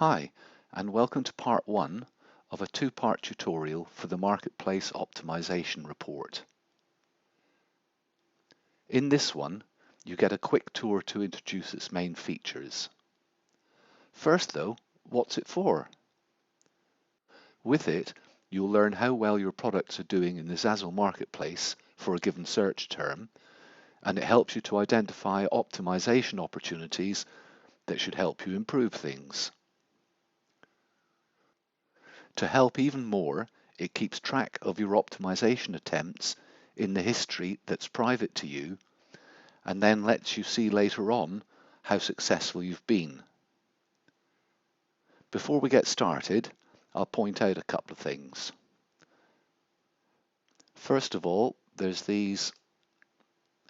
Hi, and welcome to part 1 of a two-part tutorial for the Marketplace Optimization Report. In this one, you get a quick tour to introduce its main features. First though, what's it for? With it, you'll learn how well your products are doing in the Zazzle Marketplace for a given search term, and it helps you to identify optimization opportunities that should help you improve things. To help even more, it keeps track of your optimization attempts in the history that's private to you, and then lets you see later on how successful you've been. Before we get started, I'll point out a couple of things. First of all, there's these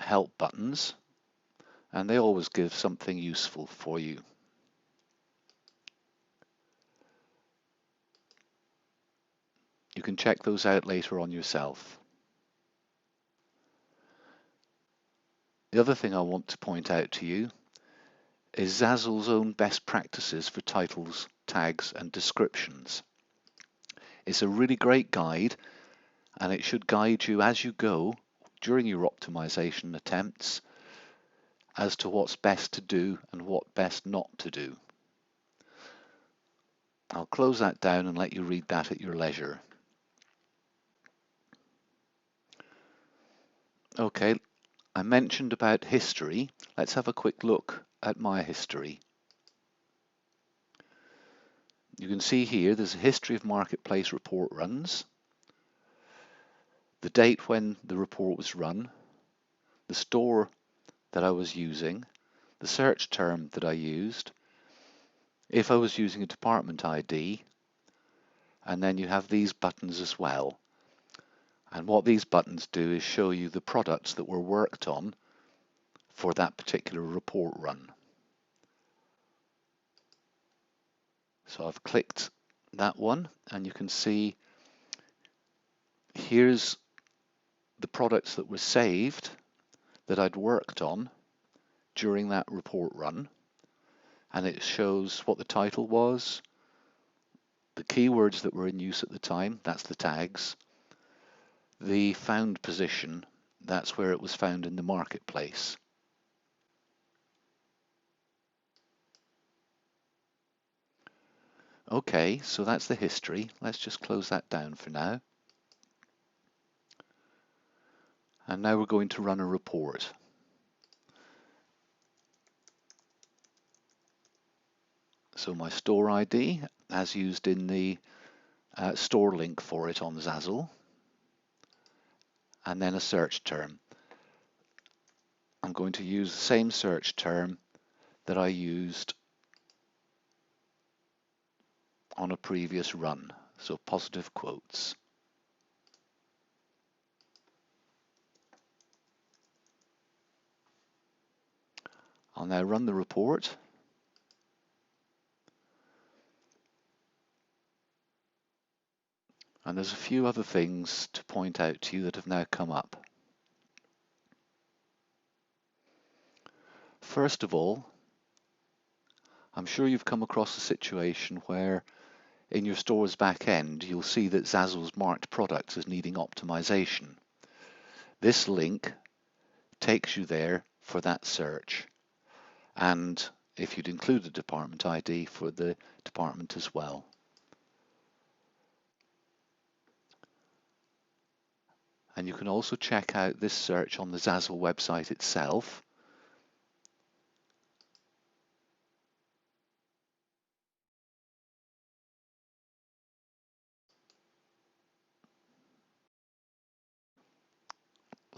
help buttons, and they always give something useful for you. You can check those out later on yourself. The other thing I want to point out to you is Zazzle's own best practices for titles, tags, and descriptions. It's a really great guide, and it should guide you as you go during your optimization attempts as to what's best to do and what best not to do. I'll close that down and let you read that at your leisure. Okay, I mentioned about history. Let's have a quick look at my history. You can see here there's a history of Marketplace report runs, the date when the report was run, the store that I was using, the search term that I used, if I was using a department ID, and then you have these buttons as well. And what these buttons do is show you the products that were worked on for that particular report run. So I've clicked that one, and you can see here's the products that were saved that I'd worked on during that report run, and it shows what the title was, the keywords that were in use at the time, that's the tags, the found position, that's where it was found in the marketplace. Okay, so that's the history. Let's just close that down for now. And now we're going to run a report. So my store ID, as used in the store link for it on Zazzle, and then a search term. I'm going to use the same search term that I used on a previous run, so positive quotes. I'll now run the report. And there's a few other things to point out to you that have now come up. First of all, I'm sure you've come across a situation where in your store's back end you'll see that Zazzle's marked products as needing optimization. This link takes you there for that search, and if you'd include the department ID, for the department as well. And you can also check out this search on the Zazzle website itself.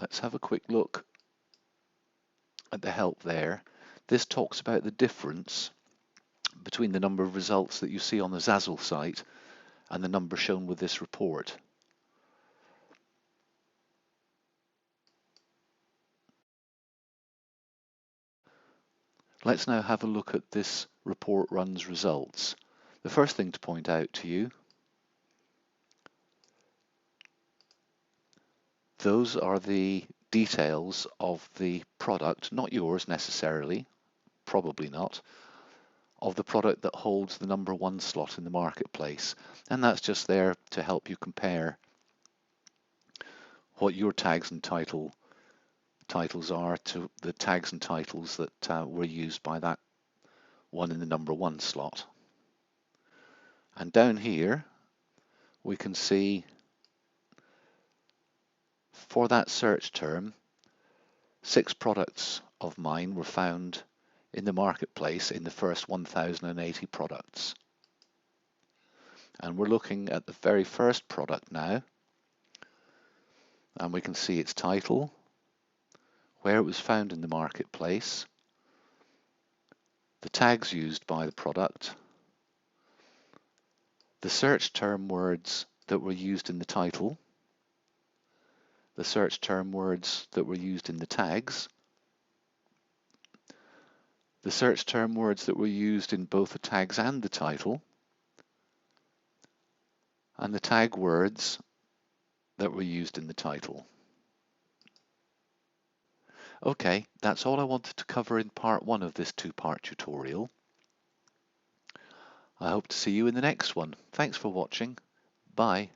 Let's have a quick look at the help there. This talks about the difference between the number of results that you see on the Zazzle site and the number shown with this report. Let's now have a look at this report run's results. The first thing to point out to you, those are the details of the product, not yours necessarily, probably not, of the product that holds the #1 slot in the marketplace. And that's just there to help you compare what your tags and titles are to the tags and titles that were used by that one in the #1 slot. And down here we can see for that search term 6 products of mine were found in the marketplace in the first 1080 products. And we're looking at the very first product now, and we can see its title, where it was found in the marketplace, the tags used by the product, the search term words that were used in the title, the search term words that were used in the tags, the search term words that were used in both the tags and the title, and the tag words that were used in the title. Okay, that's all I wanted to cover in part 1 of this 2-part tutorial. I hope to see you in the next one. Thanks for watching. Bye.